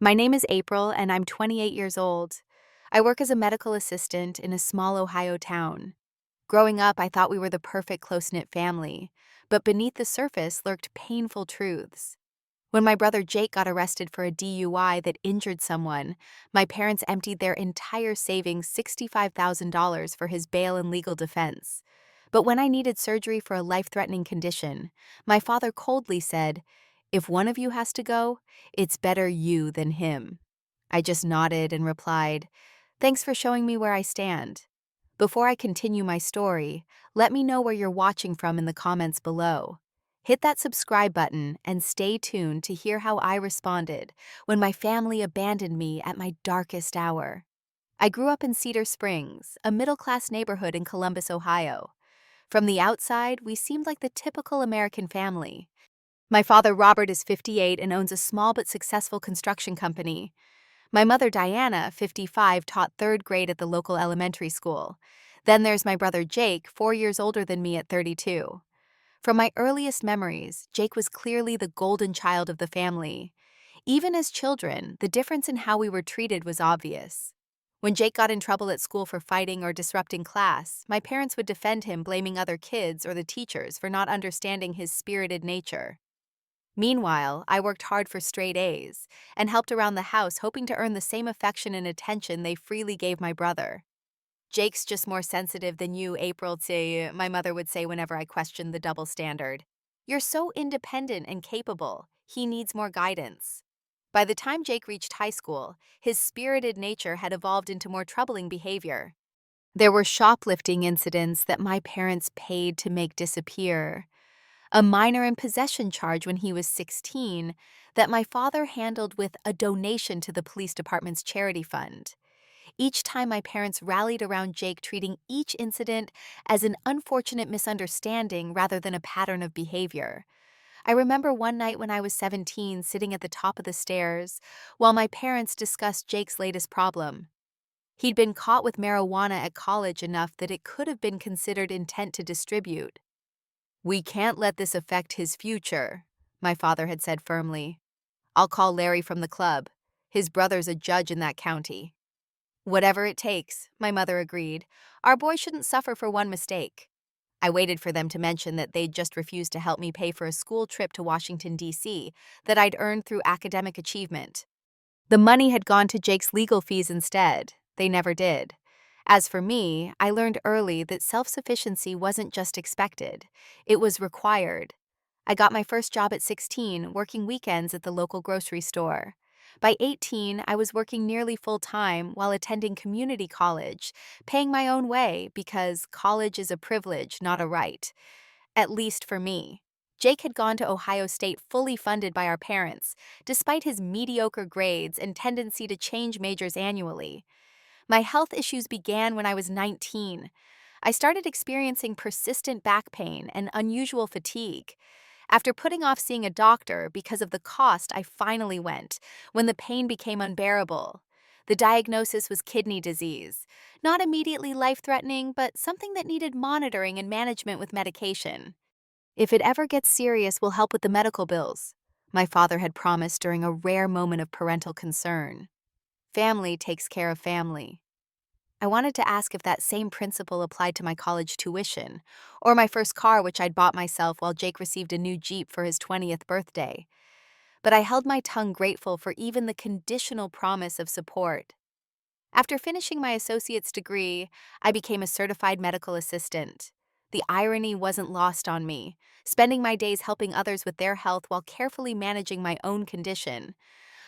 My name is April, and I'm 28 years old. I work as a medical assistant in a small Ohio town. Growing up, I thought we were the perfect close knit family, but beneath the surface lurked painful truths. When my brother Jake got arrested for a DUI that injured someone, my parents emptied their entire savings, $65,000, for his bail and legal defense. But when I needed surgery for a life threatening condition, my father coldly said, "If one of you has to go, it's better you than him." I just nodded and replied, "Thanks for showing me where I stand." Before I continue my story, let me know where you're watching from in the comments below. Hit that subscribe button and stay tuned to hear how I responded when my family abandoned me at my darkest hour. I grew up in Cedar Springs, a middle-class neighborhood in Columbus, Ohio. From the outside, we seemed like the typical American family. My father, Robert, is 58 and owns a small but successful construction company. My mother, Diana, 55, taught third grade at the local elementary school. Then there's my brother Jake, 4 years older than me at 32. From my earliest memories, Jake was clearly the golden child of the family. Even as children, the difference in how we were treated was obvious. When Jake got in trouble at school for fighting or disrupting class, my parents would defend him, blaming other kids or the teachers for not understanding his spirited nature. Meanwhile, I worked hard for straight A's and helped around the house, hoping to earn the same affection and attention they freely gave my brother. "Jake's just more sensitive than you, April," my mother would say whenever I questioned the double standard. "You're so independent and capable. He needs more guidance." By the time Jake reached high school, his spirited nature had evolved into more troubling behavior. There were shoplifting incidents that my parents paid to make disappear, a minor in possession charge when he was 16 that my father handled with a donation to the police department's charity fund. Each time my parents rallied around Jake, treating each incident as an unfortunate misunderstanding rather than a pattern of behavior. I remember one night when I was 17, sitting at the top of the stairs while my parents discussed Jake's latest problem. He'd been caught with marijuana at college enough that it could have been considered intent to distribute. "We can't let this affect his future," my father had said firmly. "I'll call Larry from the club. His brother's a judge in that county." "Whatever it takes," my mother agreed. "Our boy shouldn't suffer for one mistake." I waited for them to mention that they'd just refused to help me pay for a school trip to Washington, D.C. that I'd earned through academic achievement. The money had gone to Jake's legal fees instead. They never did. As for me, I learned early that self-sufficiency wasn't just expected, it was required. I got my first job at 16, working weekends at the local grocery store. By 18, I was working nearly full-time while attending community college, paying my own way because college is a privilege, not a right. At least for me. Jake had gone to Ohio State fully funded by our parents, despite his mediocre grades and tendency to change majors annually. My health issues began when I was 19. I started experiencing persistent back pain and unusual fatigue. After putting off seeing a doctor because of the cost, I finally went, when the pain became unbearable. The diagnosis was kidney disease. Not immediately life-threatening, but something that needed monitoring and management with medication. "If it ever gets serious, we'll help with the medical bills," my father had promised during a rare moment of parental concern. Family takes care of family. I wanted to ask if that same principle applied to my college tuition, or my first car, which I'd bought myself while Jake received a new Jeep for his 20th birthday. But I held my tongue, grateful for even the conditional promise of support. After finishing my associate's degree, I became a certified medical assistant. The irony wasn't lost on me, spending my days helping others with their health while carefully managing my own condition.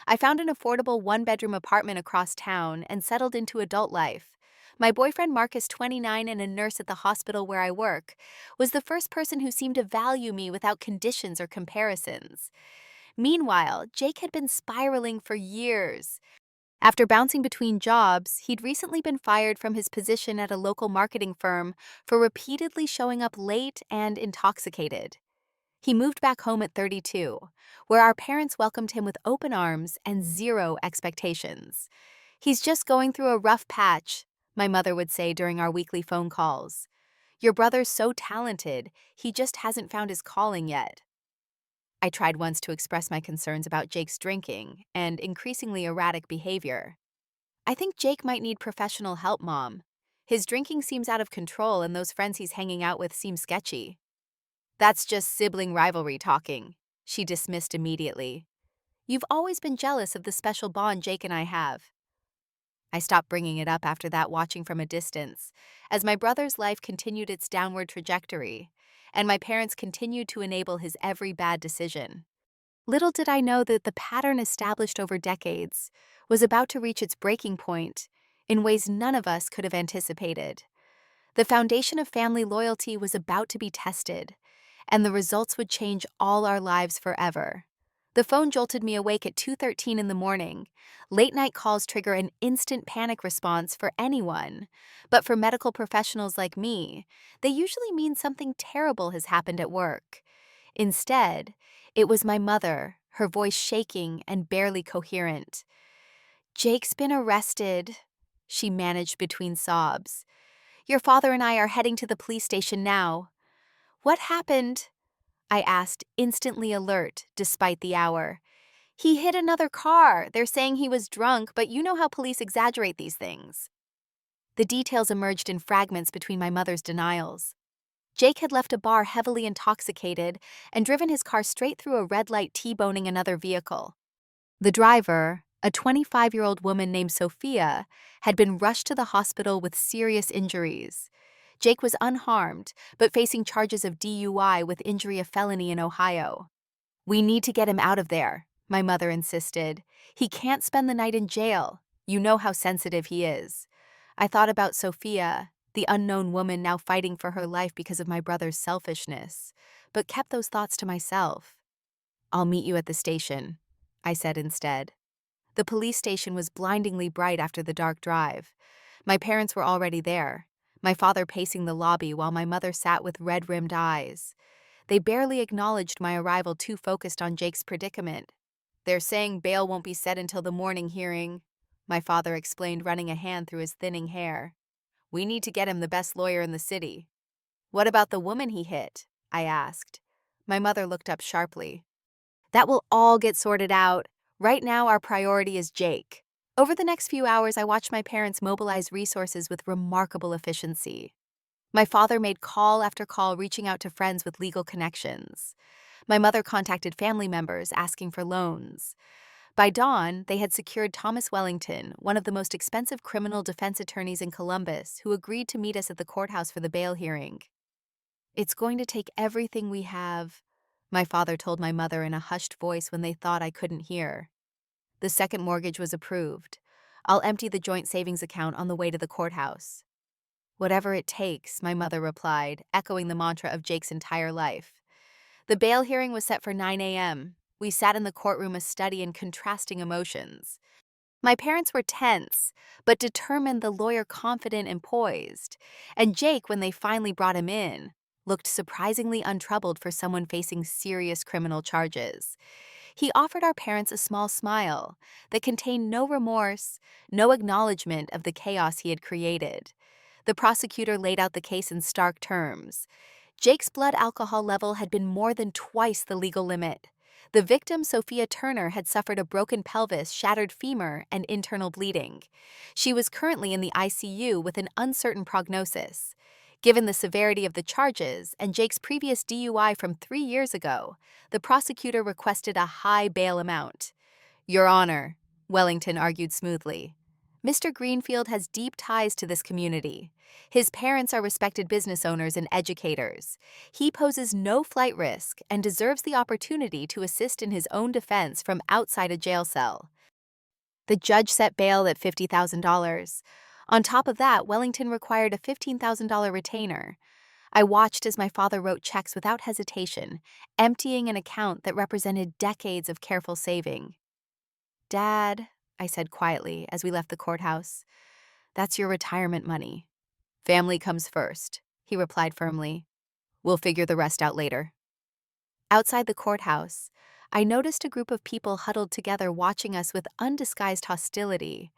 I found an affordable one-bedroom apartment across town and settled into adult life. My boyfriend Marcus, 29 and a nurse at the hospital where I work, was the first person who seemed to value me without conditions or comparisons. Meanwhile, Jake had been spiraling for years. After bouncing between jobs, he'd recently been fired from his position at a local marketing firm for repeatedly showing up late and intoxicated. He moved back home at 32, where our parents welcomed him with open arms and zero expectations. "He's just going through a rough patch," my mother would say during our weekly phone calls. "Your brother's so talented, he just hasn't found his calling yet." I tried once to express my concerns about Jake's drinking and increasingly erratic behavior. I think Jake might need professional help, Mom. His drinking seems out of control and those friends he's hanging out with seem sketchy. That's just sibling rivalry talking, she dismissed immediately. You've always been jealous of the special bond Jake and I have. I stopped bringing it up after that, watching from a distance, as my brother's life continued its downward trajectory, and my parents continued to enable his every bad decision. Little did I know that the pattern established over decades was about to reach its breaking point in ways none of us could have anticipated. The foundation of family loyalty was about to be tested, and the results would change all our lives forever. The phone jolted me awake at 2:13 in the morning. Late-night calls trigger an instant panic response for anyone, but for medical professionals like me, they usually mean something terrible has happened at work. Instead, it was my mother, her voice shaking and barely coherent. "Jake's been arrested," she managed between sobs. "Your father and I are heading to the police station now." "What happened?" I asked, instantly alert despite the hour. "He hit another car. They're saying he was drunk, but you know how police exaggerate these things." The details emerged in fragments between my mother's denials. Jake had left a bar heavily intoxicated and driven his car straight through a red light, T-boning another vehicle. The driver, a 25-year-old woman named Sophia, had been rushed to the hospital with serious injuries. Jake was unharmed, but facing charges of DUI with injury of felony in Ohio. "We need to get him out of there," my mother insisted. "He can't spend the night in jail. You know how sensitive he is." I thought about Sophia, the unknown woman now fighting for her life because of my brother's selfishness, but kept those thoughts to myself. "I'll meet you at the station," I said instead. The police station was blindingly bright after the dark drive. My parents were already there, my father pacing the lobby while my mother sat with red-rimmed eyes. They barely acknowledged my arrival, too focused on Jake's predicament. "They're saying bail won't be set until the morning hearing," my father explained, running a hand through his thinning hair. "We need to get him the best lawyer in the city." "What about the woman he hit?" I asked. My mother looked up sharply. "That will all get sorted out. Right now, our priority is Jake." Over the next few hours, I watched my parents mobilize resources with remarkable efficiency. My father made call after call, reaching out to friends with legal connections. My mother contacted family members asking for loans. By dawn, they had secured Thomas Wellington, one of the most expensive criminal defense attorneys in Columbus, who agreed to meet us at the courthouse for the bail hearing. "It's going to take everything we have," my father told my mother in a hushed voice when they thought I couldn't hear. "The second mortgage was approved. I'll empty the joint savings account on the way to the courthouse." "Whatever it takes," my mother replied, echoing the mantra of Jake's entire life. The bail hearing was set for 9 a.m. We sat in the courtroom, a study in contrasting emotions. My parents were tense, but determined, the lawyer confident and poised. And Jake, when they finally brought him in, looked surprisingly untroubled for someone facing serious criminal charges. He offered our parents a small smile that contained no remorse, no acknowledgement of the chaos he had created. The prosecutor laid out the case in stark terms. Jake's blood alcohol level had been more than twice the legal limit. The victim, Sophia Turner, had suffered a broken pelvis, shattered femur, and internal bleeding. She was currently in the ICU with an uncertain prognosis. Given the severity of the charges and Jake's previous DUI from 3 years ago, the prosecutor requested a high bail amount. "Your Honor," Wellington argued smoothly, "Mr. Greenfield has deep ties to this community. His parents are respected business owners and educators. He poses no flight risk and deserves the opportunity to assist in his own defense from outside a jail cell." The judge set bail at $50,000. On top of that, Wellington required a $15,000 retainer. I watched as my father wrote checks without hesitation, emptying an account that represented decades of careful saving. "Dad," I said quietly as we left the courthouse, "that's your retirement money." "Family comes first," he replied firmly. "We'll figure the rest out later." Outside the courthouse, I noticed a group of people huddled together, watching us with undisguised hostility.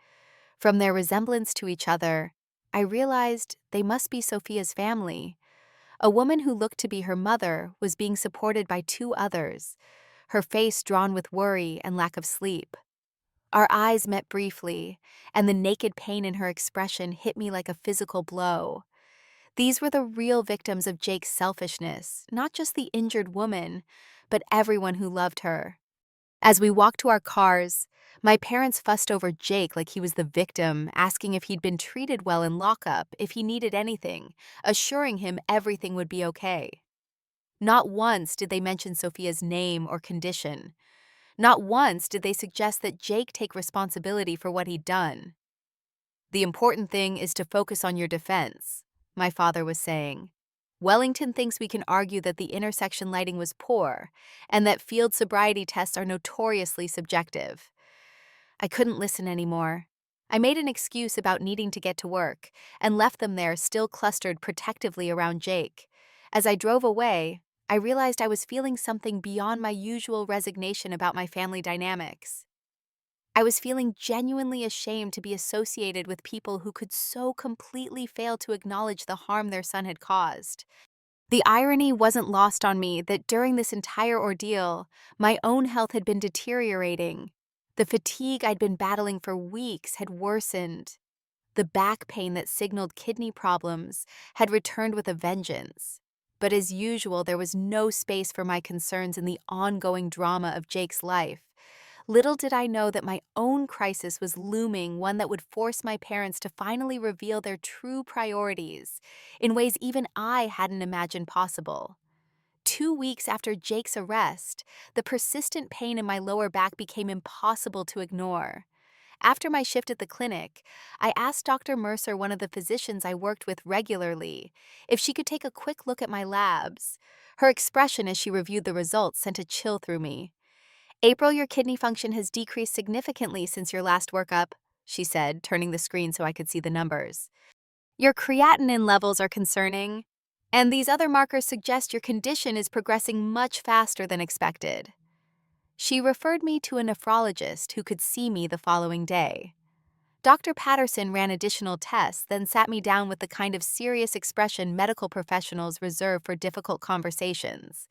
From their resemblance to each other, I realized they must be Sophia's family. A woman who looked to be her mother was being supported by 2 others. her face drawn with worry and lack of sleep. Our eyes met briefly, and the naked pain in her expression hit me like a physical blow. These were the real victims of Jake's selfishness, not just the injured woman, but everyone who loved her. As we walked to our cars, my parents fussed over Jake like he was the victim, asking if he'd been treated well in lockup, if he needed anything, assuring him everything would be okay. Not once did they mention Sophia's name or condition. Not once did they suggest that Jake take responsibility for what he'd done. "The important thing is to focus on your defense," my father was saying. "Wellington thinks we can argue that the intersection lighting was poor and that field sobriety tests are notoriously subjective." I couldn't listen anymore. I made an excuse about needing to get to work and left them there still clustered protectively around Jake. As I drove away, I realized I was feeling something beyond my usual resignation about my family dynamics. I was feeling genuinely ashamed to be associated with people who could so completely fail to acknowledge the harm their son had caused. The irony wasn't lost on me that during this entire ordeal, my own health had been deteriorating. The fatigue I'd been battling for weeks had worsened. The back pain that signaled kidney problems had returned with a vengeance. But as usual, there was no space for my concerns in the ongoing drama of Jake's life. Little did I know that my own crisis was looming, one that would force my parents to finally reveal their true priorities in ways even I hadn't imagined possible. 2 weeks after Jake's arrest, the persistent pain in my lower back became impossible to ignore. After my shift at the clinic, I asked Dr. Mercer, one of the physicians I worked with regularly, if she could take a quick look at my labs. Her expression as she reviewed the results sent a chill through me. "April, your kidney function has decreased significantly since your last workup," she said, turning the screen so I could see the numbers. "Your creatinine levels are concerning, and these other markers suggest your condition is progressing much faster than expected." She referred me to a nephrologist who could see me the following day. Dr. Patterson ran additional tests, then sat me down with the kind of serious expression medical professionals reserve for difficult conversations.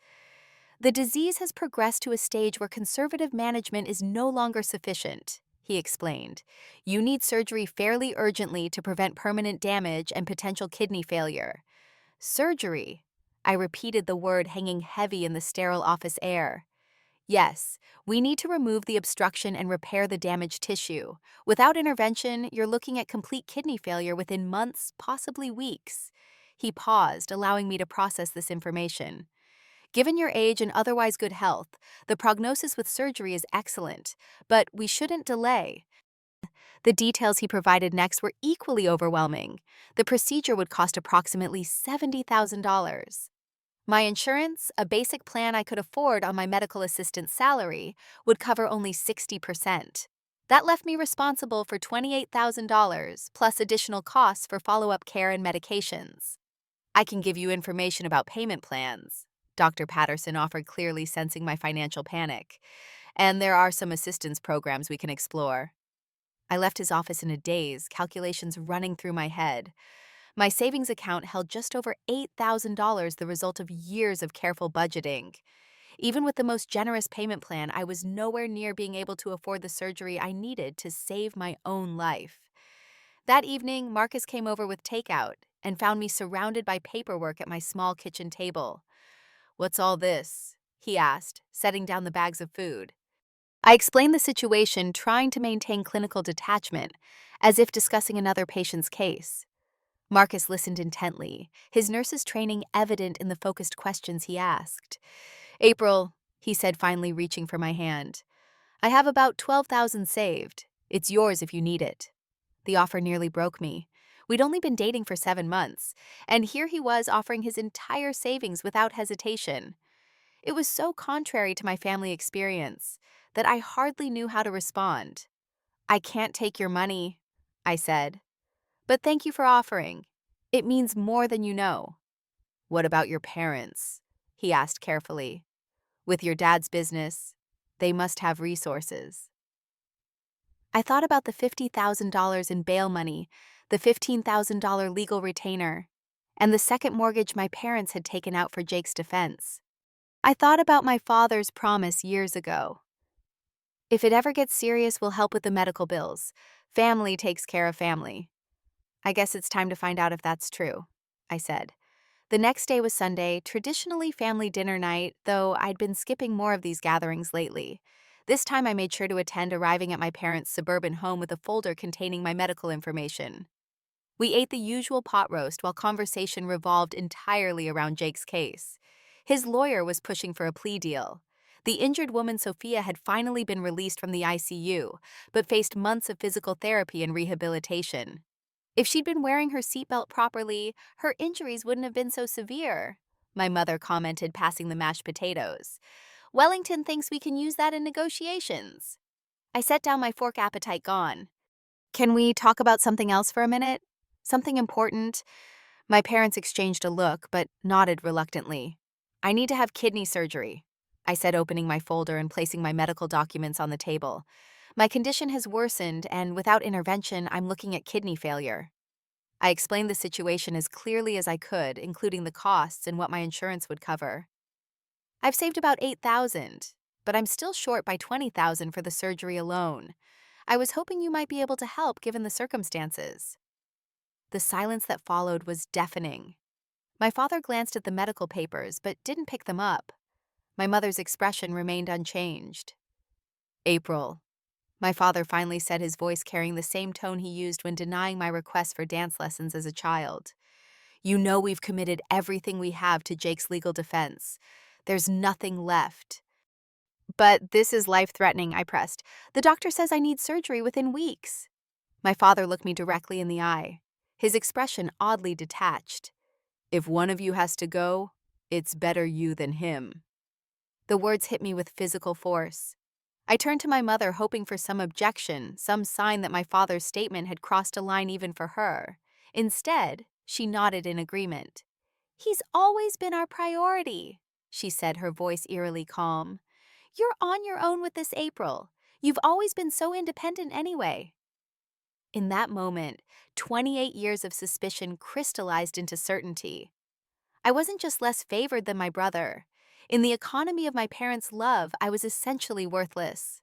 "The disease has progressed to a stage where conservative management is no longer sufficient," he explained. "You need surgery fairly urgently to prevent permanent damage and potential kidney failure." Surgery. I repeated the word, hanging heavy in the sterile office air. "Yes, we need to remove the obstruction and repair the damaged tissue. Without intervention, you're looking at complete kidney failure within months, possibly weeks." He paused, allowing me to process this information. "Given your age and otherwise good health, the prognosis with surgery is excellent, but we shouldn't delay." The details he provided next were equally overwhelming. The procedure would cost approximately $70,000. My insurance, a basic plan I could afford on my medical assistant's salary, would cover only 60%. That left me responsible for $28,000, plus additional costs for follow-up care and medications. "I can give you information about payment plans," Dr. Patterson offered, clearly sensing my financial panic. "And there are some assistance programs we can explore." I left his office in a daze, calculations running through my head. My savings account held just over $8,000, the result of years of careful budgeting. Even with the most generous payment plan, I was nowhere near being able to afford the surgery I needed to save my own life. That evening, Marcus came over with takeout and found me surrounded by paperwork at my small kitchen table. "What's all this?" he asked, setting down the bags of food. I explained the situation, trying to maintain clinical detachment, as if discussing another patient's case. Marcus listened intently, his nurse's training evident in the focused questions he asked. "April," he said, finally reaching for my hand, "I have about 12,000 saved. It's yours if you need it." The offer nearly broke me. We'd only been dating for 7 months, and here he was offering his entire savings without hesitation. It was so contrary to my family experience that I hardly knew how to respond. "I can't take your money," I said. "But thank you for offering. It means more than you know." "What about your parents?" he asked carefully. "With your dad's business, they must have resources." I thought about the $50,000 in bail money, the $15,000 legal retainer, and the second mortgage my parents had taken out for Jake's defense. I thought about my father's promise years ago. If it ever gets serious, we'll help with the medical bills. Family takes care of family. I guess it's time to find out if that's true, I said. The next day was Sunday, traditionally family dinner night, though I'd been skipping more of these gatherings lately. This time I made sure to attend, arriving at my parents' suburban home with a folder containing my medical information. We ate the usual pot roast while conversation revolved entirely around Jake's case. His lawyer was pushing for a plea deal. The injured woman Sophia had finally been released from the ICU, but faced months of physical therapy and rehabilitation. If she'd been wearing her seatbelt properly, her injuries wouldn't have been so severe, my mother commented, passing the mashed potatoes. Wellington thinks we can use that in negotiations. I set down my fork, appetite gone. Can we talk about something else for a minute? Something important? My parents exchanged a look, but nodded reluctantly. I need to have kidney surgery, I said, opening my folder and placing my medical documents on the table. My condition has worsened, and without intervention, I'm looking at kidney failure. I explained the situation as clearly as I could, including the costs and what my insurance would cover. I've saved about $8,000, but I'm still short by $20,000 for the surgery alone. I was hoping you might be able to help given the circumstances. The silence that followed was deafening. My father glanced at the medical papers but didn't pick them up. My mother's expression remained unchanged. April. My father finally said, his voice carrying the same tone he used when denying my request for dance lessons as a child. You know we've committed everything we have to Jake's legal defense. There's nothing left. But this is life-threatening, I pressed. The doctor says I need surgery within weeks. My father looked me directly in the eye, his expression oddly detached. If one of you has to go, it's better you than him. The words hit me with physical force. I turned to my mother, hoping for some objection, some sign that my father's statement had crossed a line even for her. Instead, she nodded in agreement. He's always been our priority, she said, her voice eerily calm. You're on your own with this, April. You've always been so independent anyway. In that moment, 28 years of suspicion crystallized into certainty. I wasn't just less favored than my brother. In the economy of my parents' love, I was essentially worthless.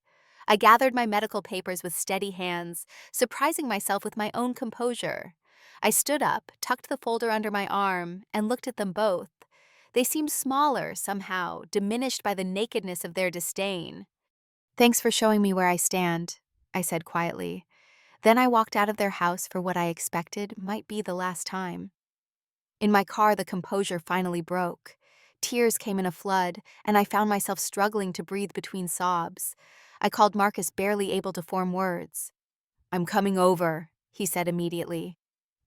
I gathered my medical papers with steady hands, surprising myself with my own composure. I stood up, tucked the folder under my arm, and looked at them both. They seemed smaller, somehow, diminished by the nakedness of their disdain. Thanks for showing me where I stand, I said quietly. Then I walked out of their house for what I expected might be the last time. In my car, the composure finally broke. Tears came in a flood, and I found myself struggling to breathe between sobs. I called Marcus, barely able to form words. I'm coming over, he said immediately.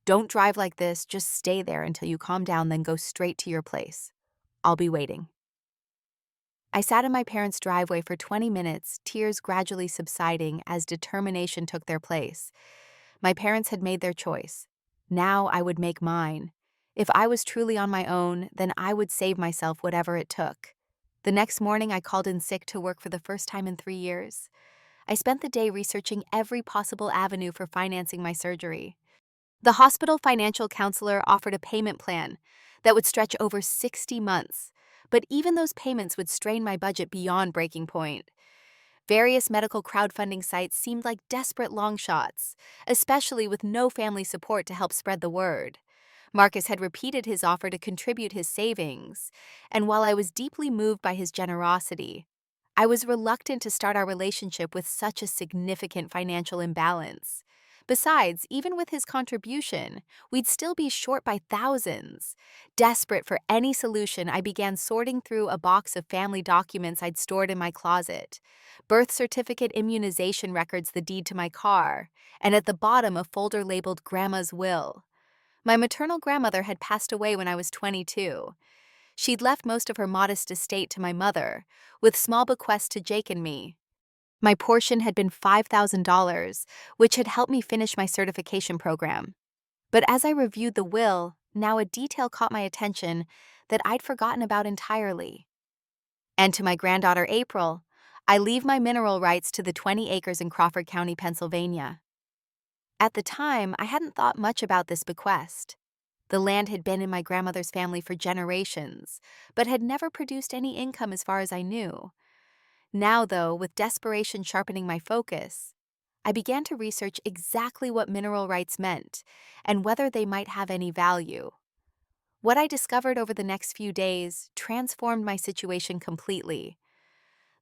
Don't drive like this, just stay there until you calm down, then go straight to your place. I'll be waiting. I sat in my parents' driveway for 20 minutes, tears gradually subsiding as determination took their place. My parents had made their choice. Now I would make mine. If I was truly on my own, then I would save myself whatever it took. The next morning, I called in sick to work for the first time in 3 years. I spent the day researching every possible avenue for financing my surgery. The hospital financial counselor offered a payment plan that would stretch over 60 months, but even those payments would strain my budget beyond breaking point. Various medical crowdfunding sites seemed like desperate long shots, especially with no family support to help spread the word. Marcus had repeated his offer to contribute his savings, and while I was deeply moved by his generosity, I was reluctant to start our relationship with such a significant financial imbalance. Besides, even with his contribution, we'd still be short by thousands. Desperate for any solution, I began sorting through a box of family documents I'd stored in my closet. Birth certificate, immunization records, the deed to my car, and at the bottom a folder labeled Grandma's Will. My maternal grandmother had passed away when I was 22. She'd left most of her modest estate to my mother, with small bequests to Jake and me. My portion had been $5,000, which had helped me finish my certification program. But as I reviewed the will, now a detail caught my attention that I'd forgotten about entirely. And to my granddaughter April, I leave my mineral rights to the 20 acres in Crawford County, Pennsylvania. At the time, I hadn't thought much about this bequest. The land had been in my grandmother's family for generations, but had never produced any income as far as I knew. Now, though, with desperation sharpening my focus, I began to research exactly what mineral rights meant and whether they might have any value. What I discovered over the next few days transformed my situation completely.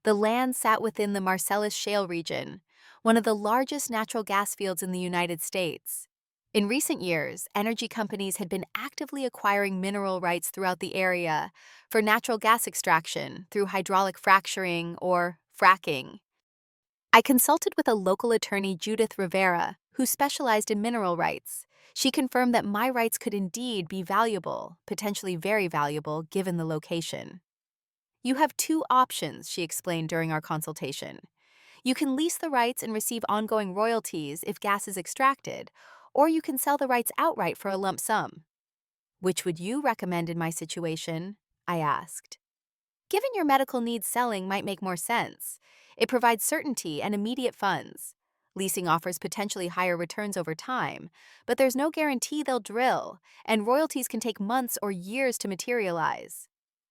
The land sat within the Marcellus Shale region, one of the largest natural gas fields in the United States. In recent years, energy companies had been actively acquiring mineral rights throughout the area for natural gas extraction through hydraulic fracturing or fracking. I consulted with a local attorney, Judith Rivera, who specialized in mineral rights. She confirmed that my rights could indeed be valuable, potentially very valuable, given the location. You have two options, she explained during our consultation. You can lease the rights and receive ongoing royalties if gas is extracted, or you can sell the rights outright for a lump sum. Which would you recommend in my situation? I asked. Given your medical needs, selling might make more sense. It provides certainty and immediate funds. Leasing offers potentially higher returns over time, but there's no guarantee they'll drill, and royalties can take months or years to materialize.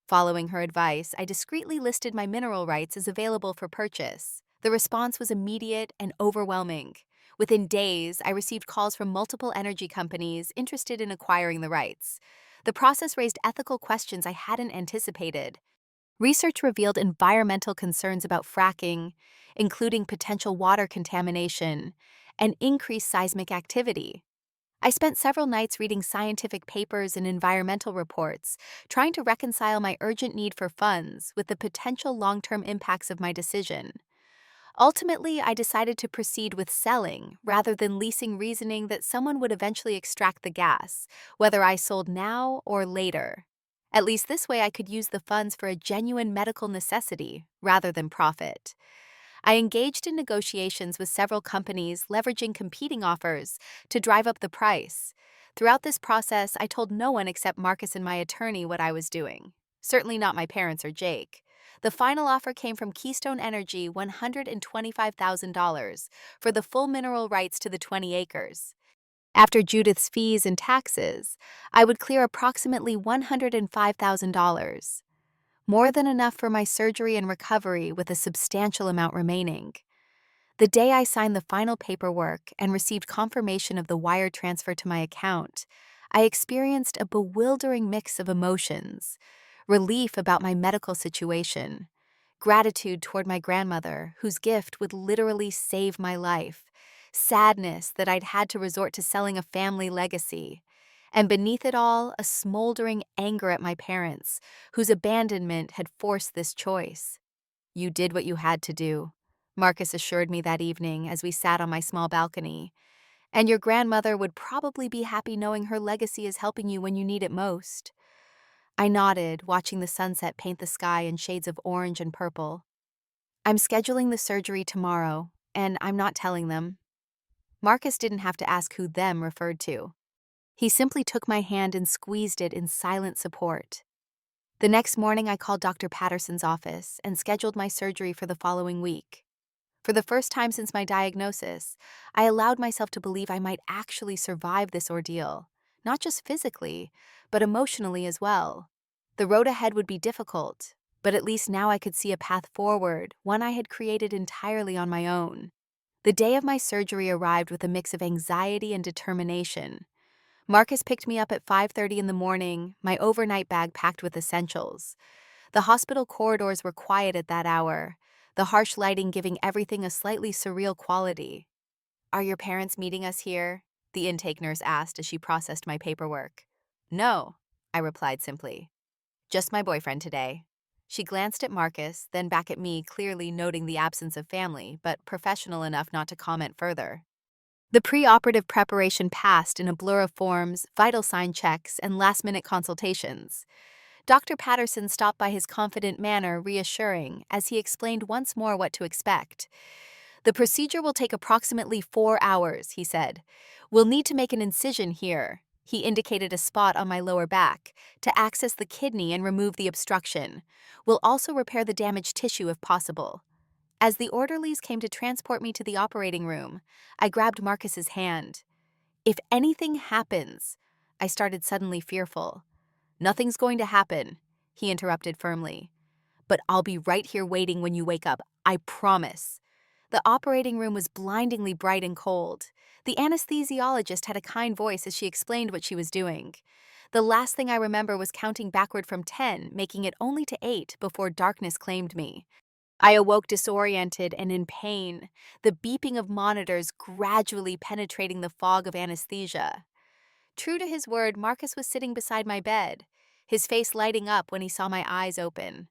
Following her advice, I discreetly listed my mineral rights as available for purchase. The response was immediate and overwhelming. Within days, I received calls from multiple energy companies interested in acquiring the rights. The process raised ethical questions I hadn't anticipated. Research revealed environmental concerns about fracking, including potential water contamination and increased seismic activity. I spent several nights reading scientific papers and environmental reports, trying to reconcile my urgent need for funds with the potential long-term impacts of my decision. Ultimately, I decided to proceed with selling rather than leasing, reasoning that someone would eventually extract the gas, whether I sold now or later. At least this way I could use the funds for a genuine medical necessity rather than profit. I engaged in negotiations with several companies, leveraging competing offers to drive up the price. Throughout this process, I told no one except Marcus and my attorney what I was doing. Certainly not my parents or Jake. The final offer came from Keystone Energy, $125,000 for the full mineral rights to the 20 acres. After Judith's fees and taxes, I would clear approximately $105,000. More than enough for my surgery and recovery, with a substantial amount remaining. The day I signed the final paperwork and received confirmation of the wire transfer to my account, I experienced a bewildering mix of emotions: relief about my medical situation, gratitude toward my grandmother, whose gift would literally save my life, sadness that I'd had to resort to selling a family legacy, and beneath it all, a smoldering anger at my parents, whose abandonment had forced this choice. "You did what you had to do," Marcus assured me that evening as we sat on my small balcony. "And your grandmother would probably be happy knowing her legacy is helping you when you need it most." I nodded, watching the sunset paint the sky in shades of orange and purple. "I'm scheduling the surgery tomorrow, and I'm not telling them." Marcus didn't have to ask who "them" referred to. He simply took my hand and squeezed it in silent support. The next morning, I called Dr. Patterson's office and scheduled my surgery for the following week. For the first time since my diagnosis, I allowed myself to believe I might actually survive this ordeal, not just physically, but emotionally as well. The road ahead would be difficult, but at least now I could see a path forward, one I had created entirely on my own. The day of my surgery arrived with a mix of anxiety and determination. Marcus picked me up at 5:30 in the morning, my overnight bag packed with essentials. The hospital corridors were quiet at that hour, the harsh lighting giving everything a slightly surreal quality. "Are your parents meeting us here?" the intake nurse asked as she processed my paperwork. "No," I replied simply. "Just my boyfriend today." She glanced at Marcus, then back at me, clearly noting the absence of family, but professional enough not to comment further. The pre-operative preparation passed in a blur of forms, vital sign checks, and last-minute consultations. Dr. Patterson stopped by, his confident manner reassuring as he explained once more what to expect. "The procedure will take approximately 4 hours," he said. "We'll need to make an incision here." He indicated a spot on my lower back to access the kidney and remove the obstruction. "We'll also repair the damaged tissue if possible." As the orderlies came to transport me to the operating room, I grabbed Marcus's hand. "If anything happens, I started suddenly fearful. "Nothing's going to happen," he interrupted firmly. "But I'll be right here waiting when you wake up, I promise." The operating room was blindingly bright and cold. The anesthesiologist had a kind voice as she explained what she was doing. The last thing I remember was counting backward from 10, making it only to 8 before darkness claimed me. I awoke disoriented and in pain, the beeping of monitors gradually penetrating the fog of anesthesia. True to his word, Marcus was sitting beside my bed, his face lighting up when he saw my eyes open.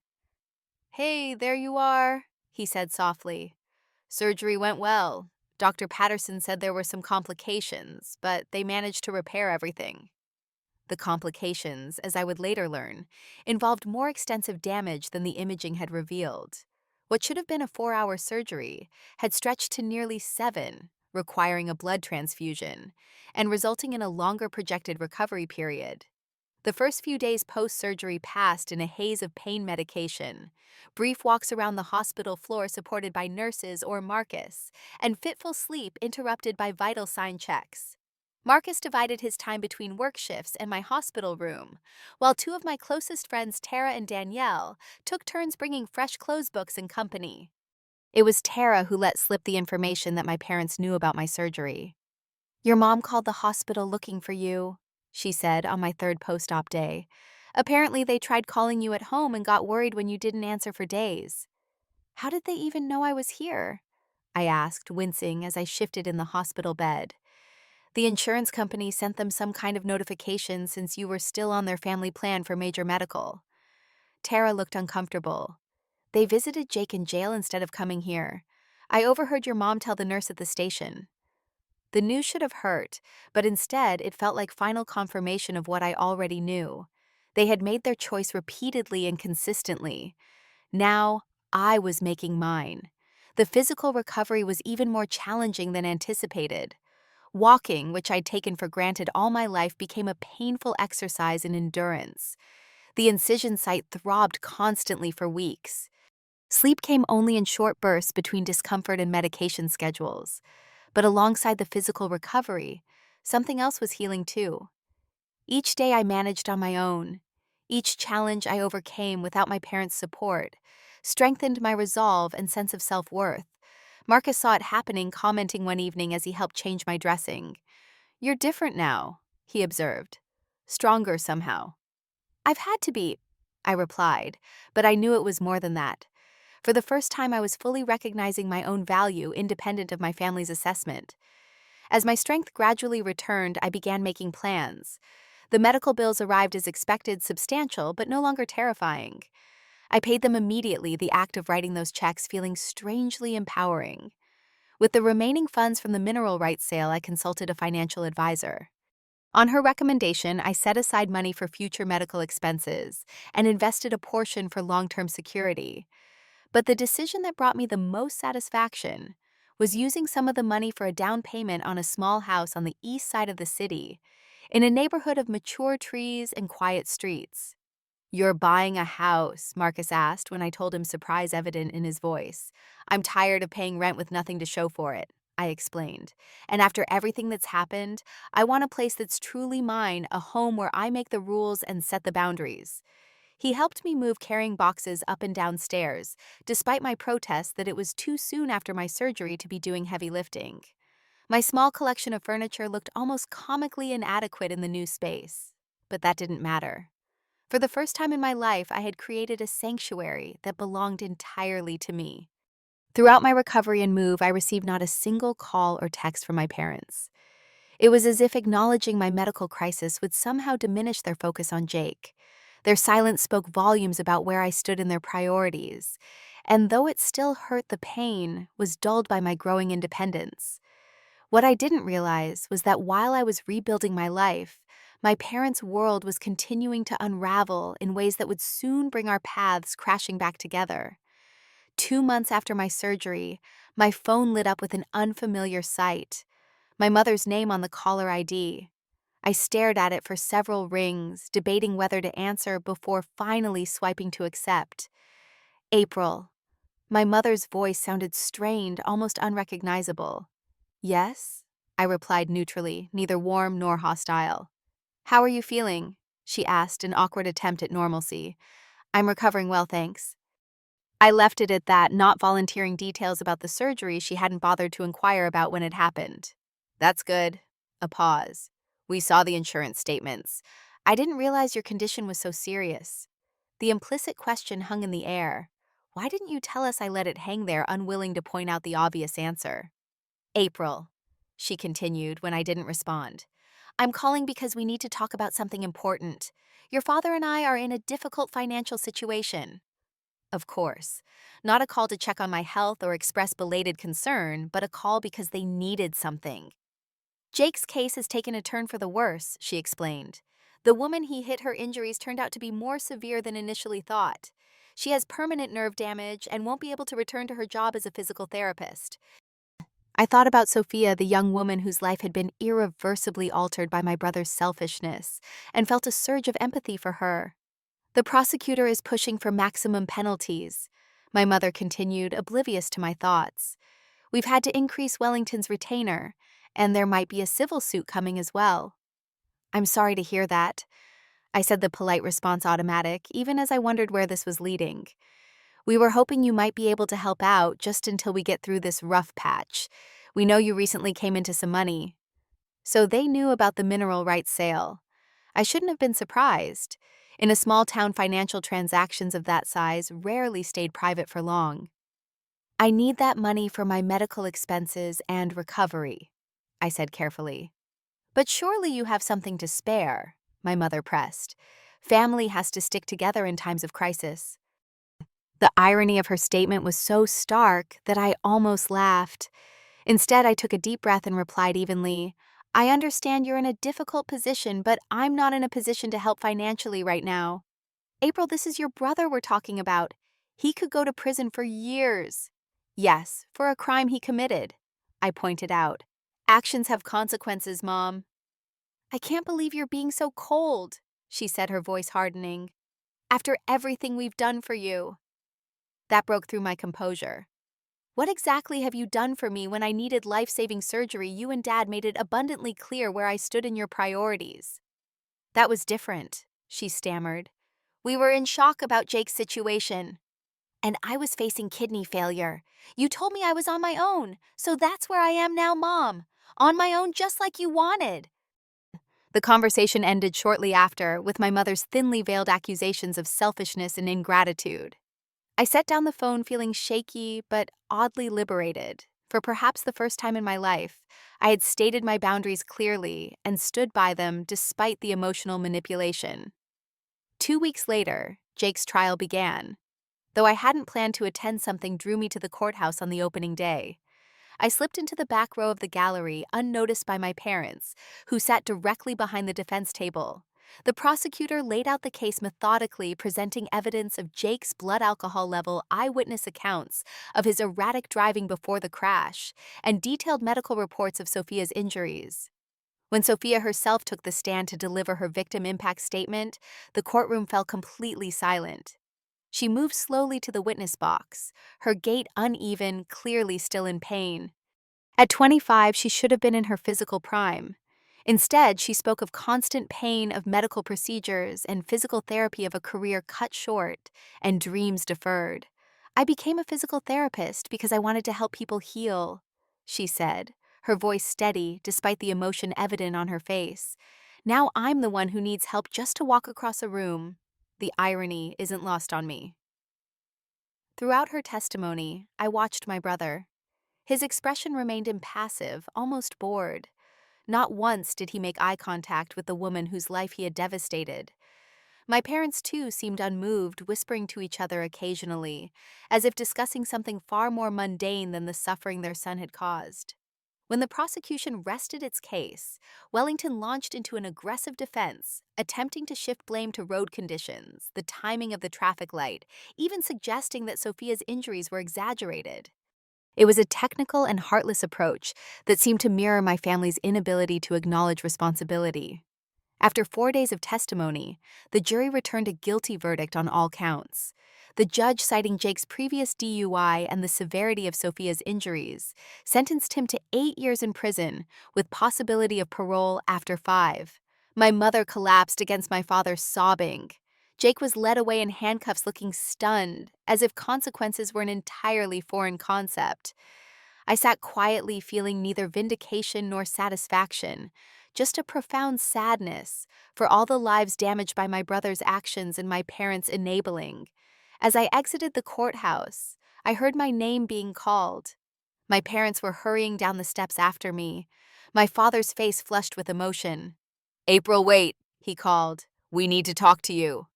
"Hey, there you are," he said softly. "Surgery went well. Dr. Patterson said there were some complications, but they managed to repair everything." The complications, as I would later learn, involved more extensive damage than the imaging had revealed. What should have been a 4-hour surgery had stretched to nearly 7, requiring a blood transfusion, and resulting in a longer projected recovery period. The first few days post-surgery passed in a haze of pain medication, brief walks around the hospital floor supported by nurses or Marcus, and fitful sleep interrupted by vital sign checks. Marcus divided his time between work shifts and my hospital room, while two of my closest friends, Tara and Danielle, took turns bringing fresh clothes books and company. It was Tara who let slip the information that my parents knew about my surgery. "Your mom called the hospital looking for you," she said on my third post-op day. "Apparently they tried calling you at home and got worried when you didn't answer for days." "How did they even know I was here?" I asked, wincing as I shifted in the hospital bed. "The insurance company sent them some kind of notification since you were still on their family plan for major medical." Tara looked uncomfortable. "They visited Jake in jail instead of coming here. I overheard your mom tell the nurse at the station." The news should have hurt, but instead it felt like final confirmation of what I already knew. They had made their choice repeatedly and consistently. Now, I was making mine. The physical recovery was even more challenging than anticipated. Walking, which I'd taken for granted all my life, became a painful exercise in endurance. The incision site throbbed constantly for weeks. Sleep came only in short bursts between discomfort and medication schedules. But alongside the physical recovery, something else was healing too. Each day I managed on my own. Each challenge I overcame without my parents' support strengthened my resolve and sense of self-worth. Marcus saw it happening, commenting one evening as he helped change my dressing. "You're different now," he observed. "Stronger somehow." "I've had to be," I replied, but I knew it was more than that. For the first time, I was fully recognizing my own value independent of my family's assessment. As my strength gradually returned, I began making plans. The medical bills arrived as expected, substantial, but no longer terrifying. I paid them immediately, the act of writing those checks feeling strangely empowering. With the remaining funds from the mineral rights sale, I consulted a financial advisor. On her recommendation, I set aside money for future medical expenses and invested a portion for long-term security. But the decision that brought me the most satisfaction was using some of the money for a down payment on a small house on the east side of the city, in a neighborhood of mature trees and quiet streets. "You're buying a house?" Marcus asked when I told him surprise evident in his voice. "I'm tired of paying rent with nothing to show for it," I explained. "And after everything that's happened, I want a place that's truly mine, a home where I make the rules and set the boundaries." He helped me move carrying boxes up and down stairs, despite my protests that it was too soon after my surgery to be doing heavy lifting. My small collection of furniture looked almost comically inadequate in the new space. But that didn't matter. For the first time in my life, I had created a sanctuary that belonged entirely to me. Throughout my recovery and move, I received not a single call or text from my parents. It was as if acknowledging my medical crisis would somehow diminish their focus on Jake. Their silence spoke volumes about where I stood in their priorities, and though it still hurt, the pain was dulled by my growing independence. What I didn't realize was that while I was rebuilding my life, my parents' world was continuing to unravel in ways that would soon bring our paths crashing back together. 2 months after my surgery, my phone lit up with an unfamiliar sight: my mother's name on the caller ID. I stared at it for several rings, debating whether to answer before finally swiping to accept. "April." My mother's voice sounded strained, almost unrecognizable. "Yes?" I replied neutrally, neither warm nor hostile. "How are you feeling?" she asked, an awkward attempt at normalcy. "I'm recovering well, thanks." I left it at that, not volunteering details about the surgery she hadn't bothered to inquire about when it happened. "That's good." A pause. "We saw the insurance statements. I didn't realize your condition was so serious." The implicit question hung in the air. Why didn't you tell us? I let it hang there, unwilling to point out the obvious answer. "April," she continued when I didn't respond. "I'm calling because we need to talk about something important. Your father and I are in a difficult financial situation." Of course. Not a call to check on my health or express belated concern, but a call because they needed something. "Jake's case has taken a turn for the worse," she explained. "The woman he hit, her injuries turned out to be more severe than initially thought. She has permanent nerve damage and won't be able to return to her job as a physical therapist." I thought about Sophia, the young woman whose life had been irreversibly altered by my brother's selfishness, and felt a surge of empathy for her. "The prosecutor is pushing for maximum penalties," my mother continued, oblivious to my thoughts. "We've had to increase Wellington's retainer, and there might be a civil suit coming as well." "I'm sorry to hear that," I said, the polite response automatic, even as I wondered where this was leading. "We were hoping you might be able to help out just until we get through this rough patch. We know you recently came into some money." So they knew about the mineral rights sale. I shouldn't have been surprised. In a small town, financial transactions of that size rarely stayed private for long. "I need that money for my medical expenses and recovery," I said carefully. "But surely you have something to spare," my mother pressed. "Family has to stick together in times of crisis." The irony of her statement was so stark that I almost laughed. Instead, I took a deep breath and replied evenly, "I understand you're in a difficult position, but I'm not in a position to help financially right now." "April, this is your brother we're talking about. He could go to prison for years." "Yes, for a crime he committed," I pointed out. "Actions have consequences, Mom." "I can't believe you're being so cold," she said, her voice hardening. "After everything we've done for you." That broke through my composure. "What exactly have you done for me? When I needed life-saving surgery, you and Dad made it abundantly clear where I stood in your priorities." "That was different," she stammered. "We were in shock about Jake's situation. And I was facing kidney failure. You told me I was on my own, so that's where I am now, Mom. On my own, just like you wanted." The conversation ended shortly after, with my mother's thinly veiled accusations of selfishness and ingratitude. I set down the phone feeling shaky but oddly liberated. For perhaps the first time in my life, I had stated my boundaries clearly and stood by them despite the emotional manipulation. 2 weeks later, Jake's trial began. Though I hadn't planned to attend, something drew me to the courthouse on the opening day. I slipped into the back row of the gallery, unnoticed by my parents, who sat directly behind the defense table. The prosecutor laid out the case methodically, presenting evidence of Jake's blood alcohol level, eyewitness accounts of his erratic driving before the crash, and detailed medical reports of Sophia's injuries. When Sophia herself took the stand to deliver her victim impact statement, the courtroom fell completely silent. She moved slowly to the witness box, her gait uneven, clearly still in pain. At 25, she should have been in her physical prime. Instead, she spoke of constant pain, of medical procedures, and physical therapy, of a career cut short and dreams deferred. "I became a physical therapist because I wanted to help people heal," she said, her voice steady despite the emotion evident on her face. "Now I'm the one who needs help just to walk across a room." The irony isn't lost on me. Throughout her testimony, I watched my brother. His expression remained impassive, almost bored. Not once did he make eye contact with the woman whose life he had devastated. My parents, too, seemed unmoved, whispering to each other occasionally, as if discussing something far more mundane than the suffering their son had caused. When the prosecution rested its case, Wellington launched into an aggressive defense, attempting to shift blame to road conditions, the timing of the traffic light, even suggesting that Sophia's injuries were exaggerated. It was a technical and heartless approach that seemed to mirror my family's inability to acknowledge responsibility. After 4 days of testimony, the jury returned a guilty verdict on all counts. The judge, citing Jake's previous DUI and the severity of Sophia's injuries, sentenced him to 8 years in prison with possibility of parole after 5. My mother collapsed against my father, sobbing. Jake was led away in handcuffs, looking stunned, as if consequences were an entirely foreign concept. I sat quietly, feeling neither vindication nor satisfaction, just a profound sadness for all the lives damaged by my brother's actions and my parents' enabling. As I exited the courthouse, I heard my name being called. My parents were hurrying down the steps after me, my father's face flushed with emotion. "April, wait," he called. "We need to talk to you."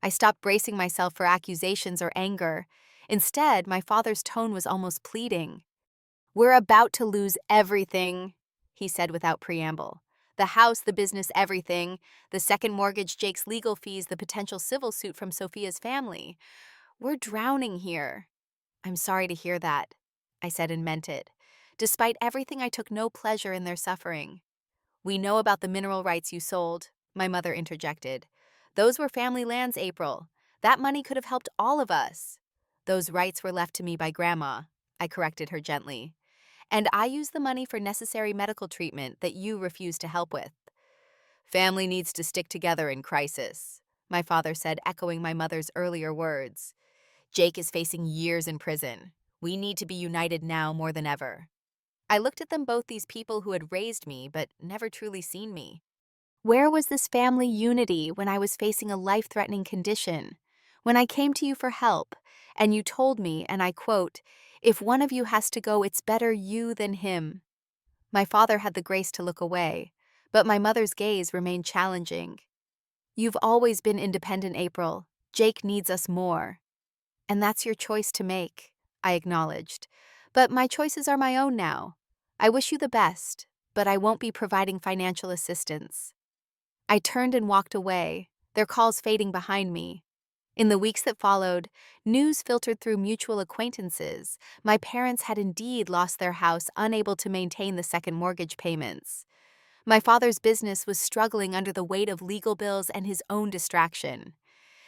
I stopped bracing myself for accusations or anger. Instead, my father's tone was almost pleading. "We're about to lose everything," he said without preamble. "The house, the business, everything. The second mortgage, Jake's legal fees, the potential civil suit from Sophia's family. We're drowning here." "I'm sorry to hear that," I said and meant it. Despite everything, I took no pleasure in their suffering. "We know about the mineral rights you sold," my mother interjected. "Those were family lands, April. That money could have helped all of us." "Those rights were left to me by Grandma," I corrected her gently. "And I used the money for necessary medical treatment that you refused to help with." "Family needs to stick together in crisis," my father said, echoing my mother's earlier words. "Jake is facing years in prison. We need to be united now more than ever." I looked at them both, these people who had raised me but never truly seen me. Where was this family unity when I was facing a life-threatening condition? When I came to you for help, and you told me, and I quote, "If one of you has to go, it's better you than him." My father had the grace to look away, but my mother's gaze remained challenging. "You've always been independent, April. Jake needs us more." "And that's your choice to make," I acknowledged. "But my choices are my own now. I wish you the best, but I won't be providing financial assistance." I turned and walked away, their calls fading behind me. In the weeks that followed, news filtered through mutual acquaintances. My parents had indeed lost their house, unable to maintain the second mortgage payments. My father's business was struggling under the weight of legal bills and his own distraction.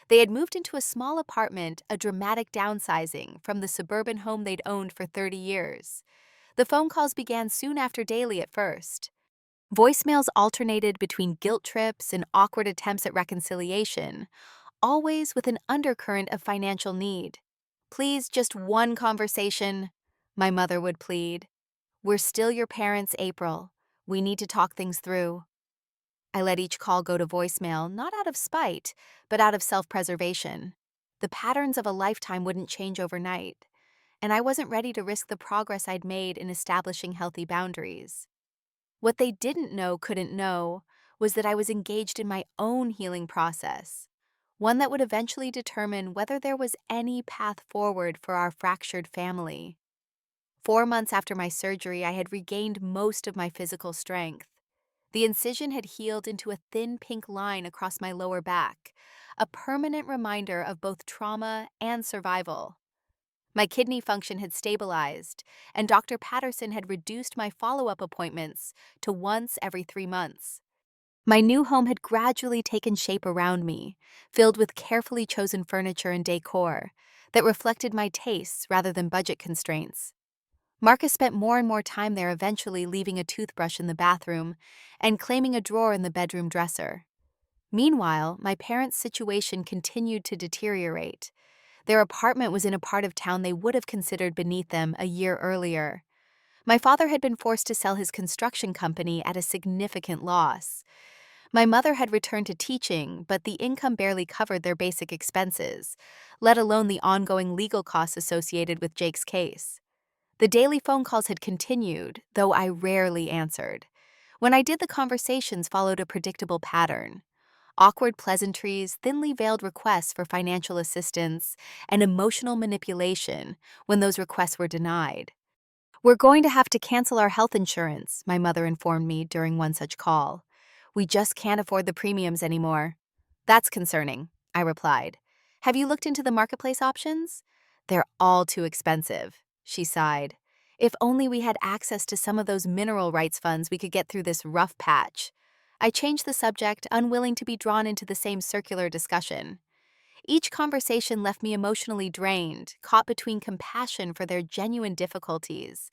They had moved into a small apartment, a dramatic downsizing from the suburban home they'd owned for 30 years. The phone calls began soon after, daily at first. Voicemails alternated between guilt trips and awkward attempts at reconciliation, always with an undercurrent of financial need. "Please, just one conversation," my mother would plead. "We're still your parents, April. We need to talk things through." I let each call go to voicemail, not out of spite, but out of self-preservation. The patterns of a lifetime wouldn't change overnight, and I wasn't ready to risk the progress I'd made in establishing healthy boundaries. What they didn't know, couldn't know, was that I was engaged in my own healing process, one that would eventually determine whether there was any path forward for our fractured family. 4 months after my surgery, I had regained most of my physical strength. The incision had healed into a thin pink line across my lower back, a permanent reminder of both trauma and survival. My kidney function had stabilized, and Dr. Patterson had reduced my follow-up appointments to once every 3 months. My new home had gradually taken shape around me, filled with carefully chosen furniture and decor that reflected my tastes rather than budget constraints. Marcus spent more and more time there, eventually leaving a toothbrush in the bathroom and claiming a drawer in the bedroom dresser. Meanwhile, my parents' situation continued to deteriorate. Their apartment was in a part of town they would have considered beneath them a year earlier. My father had been forced to sell his construction company at a significant loss. My mother had returned to teaching, but the income barely covered their basic expenses, let alone the ongoing legal costs associated with Jake's case. The daily phone calls had continued, though I rarely answered. When I did, the conversations followed a predictable pattern: awkward pleasantries, thinly veiled requests for financial assistance, and emotional manipulation when those requests were denied. "We're going to have to cancel our health insurance," my mother informed me during one such call. "We just can't afford the premiums anymore." "That's concerning," I replied. "Have you looked into the marketplace options?" "They're all too expensive," she sighed. "If only we had access to some of those mineral rights funds, we could get through this rough patch." I changed the subject, unwilling to be drawn into the same circular discussion. Each conversation left me emotionally drained, caught between compassion for their genuine difficulties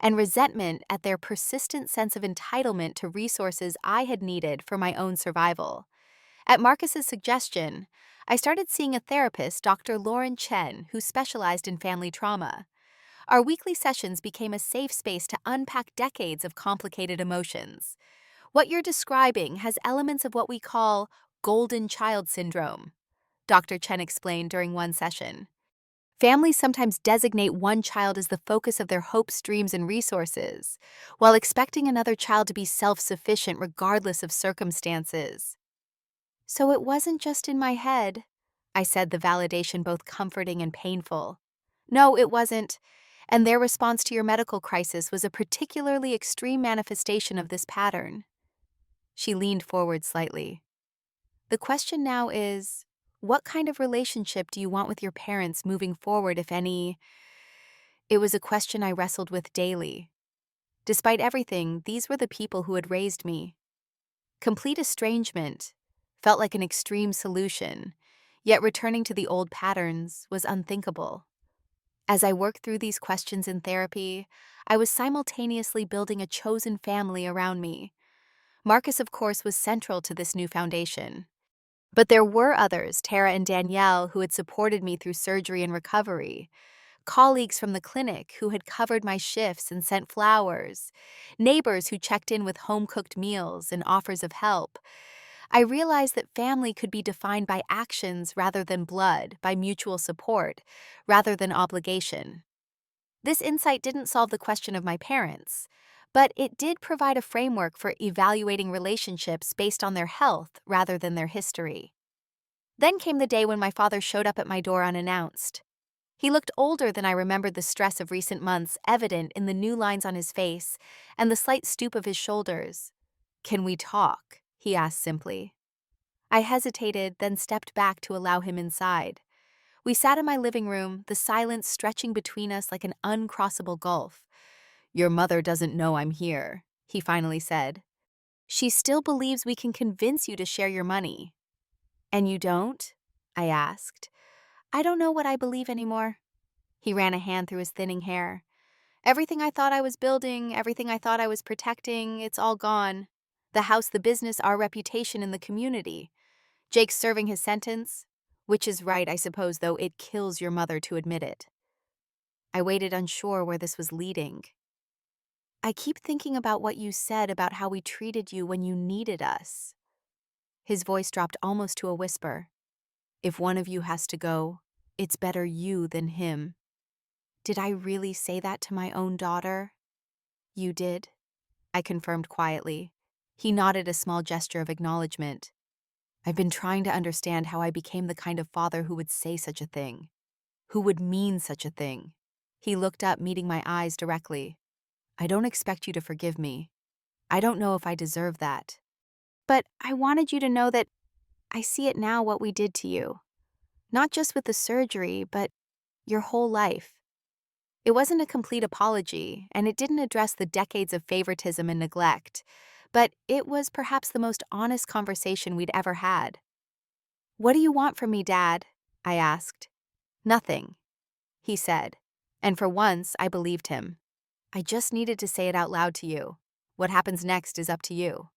and resentment at their persistent sense of entitlement to resources I had needed for my own survival. At Marcus's suggestion, I started seeing a therapist, Dr. Lauren Chen, who specialized in family trauma. Our weekly sessions became a safe space to unpack decades of complicated emotions. What you're describing has elements of what we call golden child syndrome, Dr. Chen explained during one session. Families sometimes designate one child as the focus of their hopes, dreams, and resources, while expecting another child to be self-sufficient regardless of circumstances. So it wasn't just in my head, I said, the validation both comforting and painful. No, it wasn't. And their response to your medical crisis was a particularly extreme manifestation of this pattern. She leaned forward slightly. The question now is, what kind of relationship do you want with your parents moving forward, if any? It was a question I wrestled with daily. Despite everything, these were the people who had raised me. Complete estrangement felt like an extreme solution, yet returning to the old patterns was unthinkable. As I worked through these questions in therapy, I was simultaneously building a chosen family around me. Marcus, of course, was central to this new foundation. But there were others, Tara and Danielle, who had supported me through surgery and recovery, colleagues from the clinic who had covered my shifts and sent flowers, neighbors who checked in with home-cooked meals and offers of help. I realized that family could be defined by actions rather than blood, by mutual support rather than obligation. This insight didn't solve the question of my parents, but it did provide a framework for evaluating relationships based on their health rather than their history. Then came the day when my father showed up at my door unannounced. He looked older than I remembered, the stress of recent months evident in the new lines on his face and the slight stoop of his shoulders. "Can we talk?" he asked simply. I hesitated, then stepped back to allow him inside. We sat in my living room, the silence stretching between us like an uncrossable gulf. "Your mother doesn't know I'm here," he finally said. "She still believes we can convince you to share your money." "And you don't?" I asked. "I don't know what I believe anymore." He ran a hand through his thinning hair. "Everything I thought I was building, everything I thought I was protecting, it's all gone. The house, the business, our reputation in the community. Jake's serving his sentence, which is right, I suppose, though it kills your mother to admit it." I waited, unsure where this was leading. "I keep thinking about what you said about how we treated you when you needed us." His voice dropped almost to a whisper. "If one of you has to go, it's better you than him." Did I really say that to my own daughter? "You did," I confirmed quietly. He nodded, a small gesture of acknowledgement. "I've been trying to understand how I became the kind of father who would say such a thing, who would mean such a thing." He looked up, meeting my eyes directly. "I don't expect you to forgive me. I don't know if I deserve that. But I wanted you to know that I see it now, what we did to you. Not just with the surgery, but your whole life." It wasn't a complete apology, and it didn't address the decades of favoritism and neglect, but it was perhaps the most honest conversation we'd ever had. "What do you want from me, Dad?" I asked. "Nothing," he said, and for once I believed him. "I just needed to say it out loud to you. What happens next is up to you."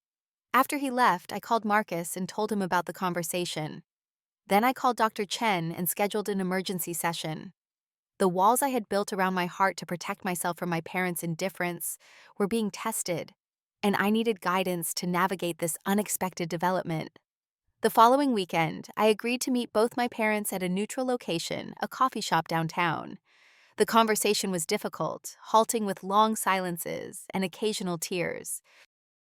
After he left, I called Marcus and told him about the conversation. Then I called Dr. Chen and scheduled an emergency session. The walls I had built around my heart to protect myself from my parents' indifference were being tested, and I needed guidance to navigate this unexpected development. The following weekend, I agreed to meet both my parents at a neutral location, a coffee shop downtown. The conversation was difficult, halting with long silences and occasional tears.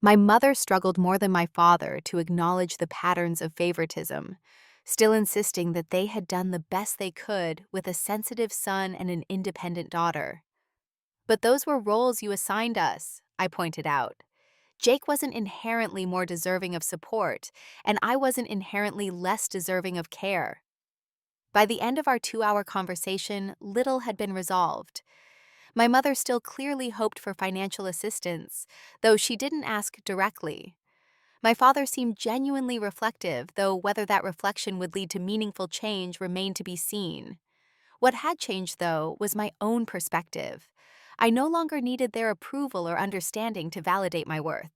My mother struggled more than my father to acknowledge the patterns of favoritism, still insisting that they had done the best they could with a sensitive son and an independent daughter. "But those were roles you assigned us," I pointed out. "Jake wasn't inherently more deserving of support, and I wasn't inherently less deserving of care." By the end of our 2-hour conversation, little had been resolved. My mother still clearly hoped for financial assistance, though she didn't ask directly. My father seemed genuinely reflective, though whether that reflection would lead to meaningful change remained to be seen. What had changed, though, was my own perspective. I no longer needed their approval or understanding to validate my worth.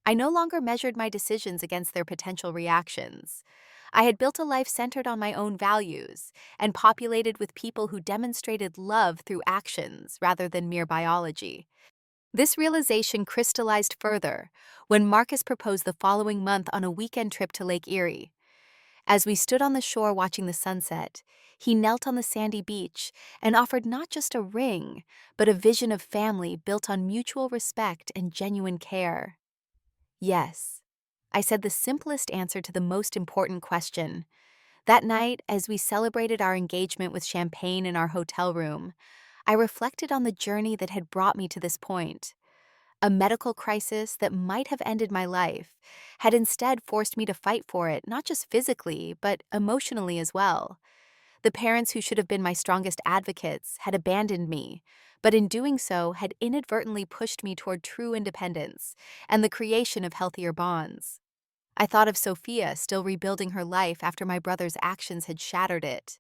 I no longer measured my decisions against their potential reactions. I had built a life centered on my own values and populated with people who demonstrated love through actions rather than mere biology. This realization crystallized further when Marcus proposed the following month on a weekend trip to Lake Erie. As we stood on the shore watching the sunset, he knelt on the sandy beach and offered not just a ring, but a vision of family built on mutual respect and genuine care. Yes, I said the simplest answer to the most important question. That night, as we celebrated our engagement with champagne in our hotel room, I reflected on the journey that had brought me to this point. A medical crisis that might have ended my life had instead forced me to fight for it, not just physically, but emotionally as well. The parents who should have been my strongest advocates had abandoned me, but in doing so had inadvertently pushed me toward true independence and the creation of healthier bonds. I thought of Sophia still rebuilding her life after my brother's actions had shattered it.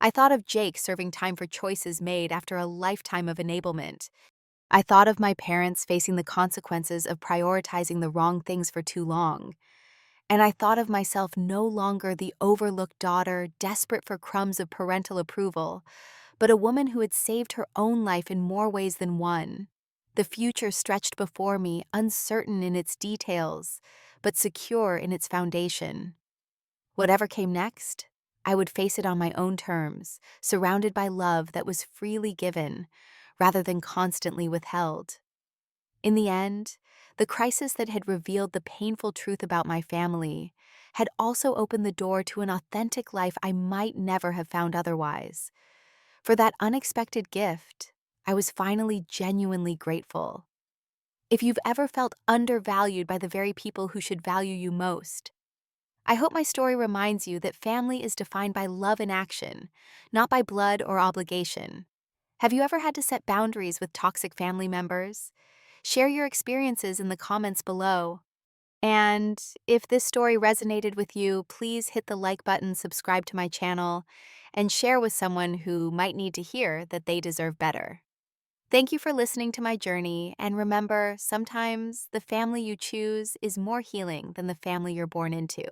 I thought of Jake serving time for choices made after a lifetime of enablement. I thought of my parents facing the consequences of prioritizing the wrong things for too long. And I thought of myself no longer the overlooked daughter desperate for crumbs of parental approval, but a woman who had saved her own life in more ways than one. The future stretched before me, uncertain in its details, but secure in its foundation. Whatever came next, I would face it on my own terms, surrounded by love that was freely given, rather than constantly withheld. In the end, the crisis that had revealed the painful truth about my family had also opened the door to an authentic life I might never have found otherwise. For that unexpected gift, I was finally genuinely grateful. If you've ever felt undervalued by the very people who should value you most, I hope my story reminds you that family is defined by love in action, not by blood or obligation. Have you ever had to set boundaries with toxic family members? Share your experiences in the comments below. And if this story resonated with you, please hit the like button, subscribe to my channel, and share with someone who might need to hear that they deserve better. Thank you for listening to my journey, and remember, sometimes the family you choose is more healing than the family you're born into.